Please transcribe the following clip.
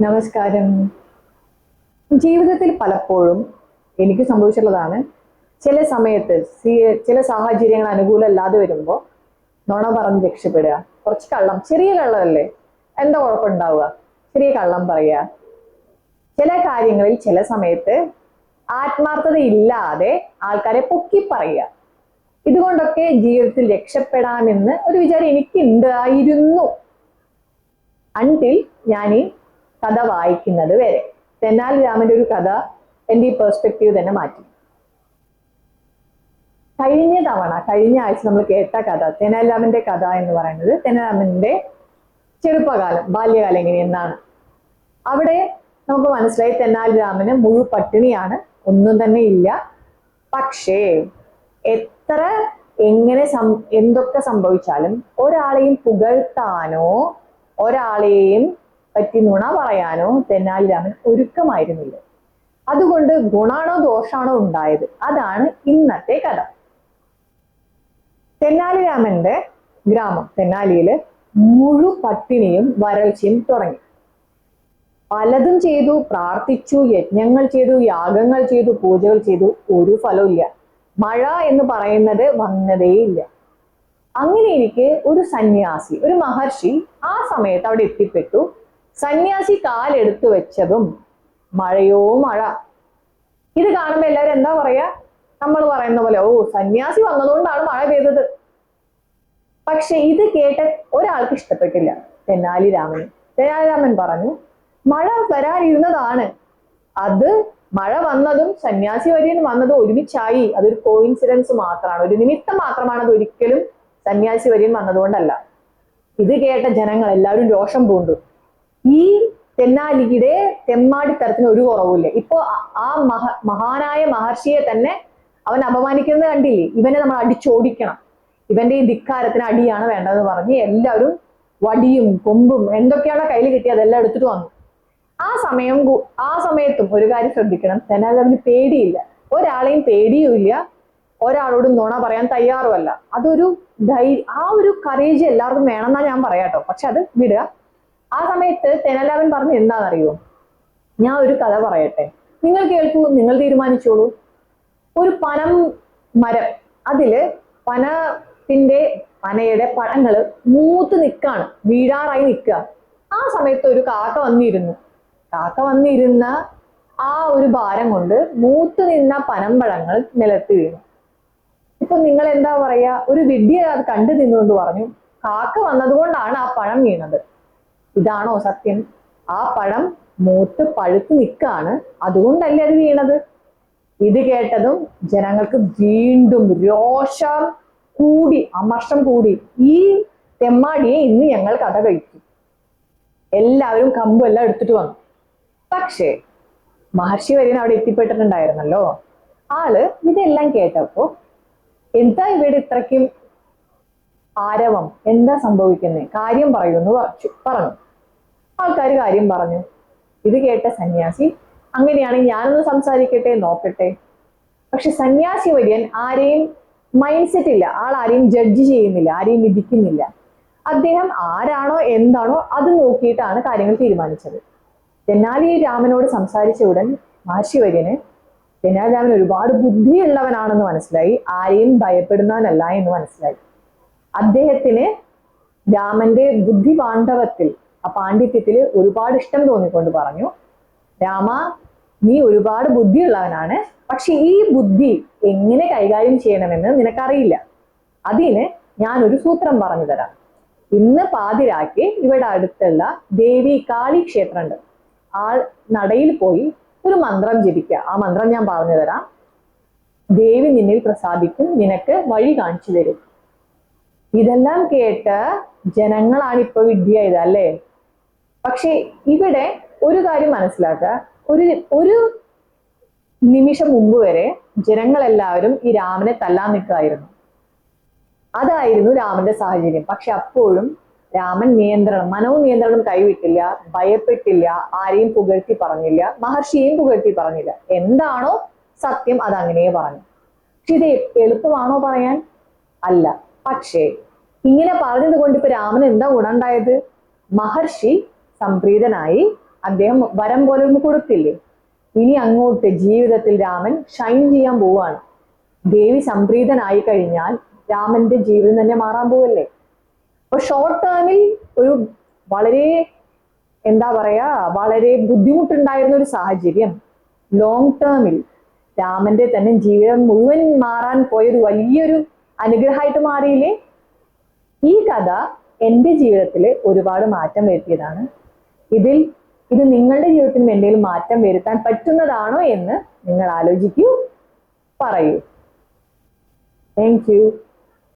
നമസ്കാരം. ജീവിതത്തിൽ പലപ്പോഴും എനിക്ക് സംഭവിച്ചിട്ടുള്ളതാണ്. ചില സമയത്ത് ചില സാഹചര്യങ്ങൾ അനുകൂലമല്ലാതെ വരുമ്പോൾ നുണ പറഞ്ഞ് രക്ഷപ്പെടുക. കുറച്ച് കള്ളം, ചെറിയ കള്ളമല്ലേ, എന്താ കുഴപ്പമുണ്ടാവുക, ചെറിയ കള്ളം പറയുക. ചില കാര്യങ്ങളിൽ ചില സമയത്ത് ആത്മാർത്ഥത ഇല്ലാതെ ആൾക്കാരെ പൊക്കി പറയുക. ഇതുകൊണ്ടൊക്കെ ജീവിതത്തിൽ രക്ഷപ്പെടാമെന്ന് ഒരു വിചാരം എനിക്കുണ്ടായിരുന്നു, അൺടിൽ ഞാൻ ഈ കഥ വായിക്കുന്നത് വരെ. തെനാലി രാമന്റെ ഒരു കഥ എൻ്റെ ഈ പെർസ്പെക്റ്റീവ് തന്നെ മാറ്റി. കഴിഞ്ഞ ആഴ്ച നമ്മൾ കേട്ട കഥ, തെനാലി രാമന്റെ കഥ എന്ന് പറയുന്നത് തെനാലി രാമന്റെ ചെറുപ്പകാലം, ബാല്യകാലം എങ്ങനെയെന്നാണ്. അവിടെ നമുക്ക് മനസ്സിലായി തെനാലി രാമന് മുഴു പട്ടിണിയാണ്, ഒന്നും തന്നെ ഇല്ല. പക്ഷേ എത്ര എങ്ങനെ എന്തൊക്കെ സംഭവിച്ചാലും ഒരാളെയും പുകഴ്ത്താനോ ഒരാളെയും പറ്റി നുണ പറയാനോ തെനാലി രാമൻ ഒരുക്കമായിരുന്നില്ല. അതുകൊണ്ട് ഗുണാണോ ദോഷാണോ ഉണ്ടായത്, അതാണ് ഇന്നത്തെ കഥ. തെനാലി രാമന്റെ ഗ്രാമം തെനാലിയില് മുഴു പട്ടിണിയും വരൾച്ചയും തുടങ്ങി. പലതും ചെയ്തു, പ്രാർത്ഥിച്ചു, യജ്ഞങ്ങൾ ചെയ്തു, യാഗങ്ങൾ ചെയ്തു, പൂജകൾ ചെയ്തു, ഒരു ഫലവും ഇല്ല. മഴ എന്ന് പറയുന്നത് വന്നതേയില്ല. അങ്ങനെ ഇരിക്കെ ഒരു സന്യാസി, ഒരു മഹർഷി ആ സമയത്ത് അവിടെ എത്തിപ്പെട്ടു. സന്യാസി കാലെടുത്തു വെച്ചതും മഴയോ മഴ. ഇത് കാണുമ്പോൾ എല്ലാവരും എന്താ പറയാ? നമ്മൾ പറയുന്ന പോലെ, ഓ, സന്യാസി വന്നതുകൊണ്ടാണ് മഴ പെയ്തത്. പക്ഷെ ഇത് കേട്ട് ഒരാൾക്ക് ഇഷ്ടപ്പെട്ടില്ല, തെനാലി രാമന്. തെനാലി രാമൻ പറഞ്ഞു, മഴ വരാനിരുന്നതാണ്, അത് മഴ വന്നതും സന്യാസി വര്യൻ വന്നതും ഒരുമിച്ചായി. അതൊരു കോയിൻസിഡൻസ് മാത്രമാണ്, ഒരു നിമിത്തം മാത്രമാണ്. അത് ഒരിക്കലും സന്യാസി വര്യൻ വന്നതുകൊണ്ടല്ല. ഇത് കേട്ട ജനങ്ങൾ എല്ലാവരും രോഷം പൂണ്ടു. ഈ തെന്നാലിയുടെ തെമ്മാടിത്തരത്തിന് ഒരു കുറവുമില്ല. ഇപ്പോ ആ മഹാനായ മഹർഷിയെ തന്നെ അവൻ അപമാനിക്കുന്നത് കണ്ടില്ലേ? ഇവനെ നമ്മൾ അടിച്ചോടിക്കണം, ഇവന്റെ ഈ ധിക്കാരത്തിന് അടിയാണ് വേണ്ടതെന്ന് പറഞ്ഞ് എല്ലാവരും വടിയും കൊമ്പും എന്തൊക്കെയാണോ കയ്യിൽ കിട്ടി അതെല്ലാം എടുത്തിട്ട് വന്നു. ആ സമയത്തും ഒരു കാര്യം ശ്രദ്ധിക്കണം, തെനാലി രാമന് പേടിയില്ല, ഒരാളെയും പേടിയുമില്ല, ഒരാളോടും നുണ പറയാൻ തയ്യാറുമല്ല. അതൊരു ആ ഒരു കറേജ് എല്ലാവർക്കും വേണമെന്നാ ഞാൻ പറയാട്ടോ. പക്ഷെ അത് വിടുക. ആ സമയത്ത് തെനാലി രാമൻ പറഞ്ഞ് എന്താണെന്നറിയോ? ഞാൻ ഒരു കഥ പറയട്ടെ, നിങ്ങൾ കേൾക്കൂ, നിങ്ങൾ തീരുമാനിച്ചോളൂ. ഒരു പനം മരം, അതില് പനയുടെ പഴങ്ങള് മൂത്ത് നിൽക്കാണ്, വീഴാറായി നിൽക്കുക. ആ സമയത്ത് ഒരു കാക്ക വന്നിരുന്ന ആ ഒരു ഭാരം കൊണ്ട് മൂത്ത് നിന്ന പനമ്പഴങ്ങൾ നിലത്ത് വീണു. ഇപ്പൊ നിങ്ങൾ എന്താ പറയാ? ഒരു വിഡ്ഢിയെ അത് കണ്ടു നിന്നുകൊണ്ട് പറഞ്ഞു, കാക്ക വന്നതുകൊണ്ടാണ് ആ പഴം വീണത്. ഇതാണോ സത്യം? ആ പഴം മൂത്ത് പഴുത്ത് നിൽക്കാണ്, അതുകൊണ്ടല്ലേ അത് വീണത്. ഇത് കേട്ടതും ജനങ്ങൾക്ക് വീണ്ടും രോഷം കൂടി, അമർഷം കൂടി. ഈ തെമ്മാടിയെ ഇന്ന് ഞങ്ങൾ കഥ കഴിക്കും. എല്ലാവരും കമ്പെല്ലാം എടുത്തിട്ട് വന്നു. പക്ഷേ മഹർഷി വര്യൻ അവിടെ എത്തിപ്പെട്ടിട്ടുണ്ടായിരുന്നല്ലോ. ആള് ഇതെല്ലാം കേട്ടപ്പോ, എന്താ ഇവിടെ ഇത്രയ്ക്കും ആരവം, എന്താ സംഭവിക്കുന്നത്, കാര്യം പറയൂന്ന് പറഞ്ഞു. ആൾക്കാർ കാര്യം പറഞ്ഞു. ഇത് കേട്ട സന്യാസി, അങ്ങനെയാണെങ്കിൽ ഞാനൊന്ന് സംസാരിക്കട്ടെ, നോക്കട്ടെ. പക്ഷെ സന്യാസി വര്യൻ ആരെയും മൈൻഡ് സെറ്റ് ഇല്ല, ആരെയും ജഡ്ജ് ചെയ്യുന്നില്ല, ആരെയും വിധിക്കുന്നില്ല. അദ്ദേഹം ആരാണോ എന്താണോ അത് നോക്കിയിട്ടാണ് കാര്യങ്ങൾ തീരുമാനിച്ചത്. തെനാലി രാമനോട് സംസാരിച്ച ഉടൻ മഹർഷി വര്യന് തെനാലി രാമൻ ഒരുപാട് ബുദ്ധിയുള്ളവനാണെന്ന് മനസ്സിലായി, ആരെയും ഭയപ്പെടുന്നവനല്ല എന്ന് മനസ്സിലായി. അദ്ദേഹത്തിന് രാമന്റെ ബുദ്ധി പാണ്ഡവത്തിൽ, ആ പാണ്ഡിത്യത്തിൽ ഒരുപാട് ഇഷ്ടം തോന്നിക്കൊണ്ട് പറഞ്ഞു, രാമ, നീ ഒരുപാട് ബുദ്ധിയുള്ളവനാണ്, പക്ഷെ ഈ ബുദ്ധി എങ്ങനെ കൈകാര്യം ചെയ്യണമെന്ന് നിനക്കറിയില്ല. അതിന് ഞാനൊരു സൂത്രം പറഞ്ഞു തരാം. ഇന്ന് പാതിരാക്കി ഇവിടെ അടുത്തുള്ള ദേവി കാളി ക്ഷേത്രമുണ്ട്, ആ നടയിൽ പോയി ഒരു മന്ത്രം ജപിക്കുക. ആ മന്ത്രം ഞാൻ പറഞ്ഞു തരാം. ദേവി നിന്നിൽ പ്രസാദിക്കും, നിനക്ക് വഴി കാണിച്ചു തരും. ഇതെല്ലാം കേട്ട് ജനങ്ങളാണ് ഇപ്പൊ വിഡ്ഢിയായത് അല്ലേ? പക്ഷെ ഇവിടെ ഒരു കാര്യം മനസ്സിലാക്കുക, ഒരു നിമിഷം മുമ്പ് വരെ ജനങ്ങളെല്ലാവരും ഈ രാമനെ തല്ലാൻ നിൽക്കുകയായിരുന്നു. അതായിരുന്നു രാമന്റെ സാഹചര്യം. പക്ഷെ അപ്പോഴും രാമൻ മനോനിയന്ത്രണം കൈവിട്ടില്ല, ഭയപ്പെട്ടില്ല, ആരെയും പുകഴ്ത്തി പറഞ്ഞില്ല, മഹർഷിയെയും പുകഴ്ത്തി പറഞ്ഞില്ല. എന്താണോ സത്യം അതങ്ങനെ പറഞ്ഞു. പക്ഷെ ഇത് എളുപ്പമാണോ പറയാൻ? അല്ല. പക്ഷേ ഇങ്ങനെ പറഞ്ഞത് കൊണ്ട് ഇപ്പൊ രാമന് എന്താ ഗുണമുണ്ടായത്? മഹർഷി സംപ്രീതനായി, അദ്ദേഹം വരം പോലെ ഒന്ന് കൊടുത്തില്ലേ. ഇനി അങ്ങോട്ട് ജീവിതത്തിൽ രാമൻ ഷൈൻ ചെയ്യാൻ പോവാണ്. ദേവി സംപ്രീതനായി കഴിഞ്ഞാൽ രാമന്റെ ജീവിതം തന്നെ മാറാൻ പോവല്ലേ. അപ്പൊ ഷോർട്ട് ടേമിൽ ഒരു വളരെ എന്താ പറയാ വളരെ ബുദ്ധിമുട്ടുണ്ടായിരുന്ന ഒരു സാഹചര്യം ലോങ് ടേമിൽ രാമന്റെ തന്നെ ജീവിതം മുഴുവൻ മാറാൻ പോയൊരു വലിയൊരു അനുഗ്രഹമായിട്ട് മാറിയില്ലേ. ഈ കഥ എൻ്റെ ജീവിതത്തിൽ ഒരുപാട് മാറ്റം വരുത്തിയതാണ്. ഇത് നിങ്ങളുടെ ജീവിതത്തിൽ എന്തെങ്കിലും മാറ്റം വരുത്താൻ പറ്റുന്നതാണോ എന്ന് നിങ്ങൾ ആലോചിക്കൂ, പറയൂ. Thank you.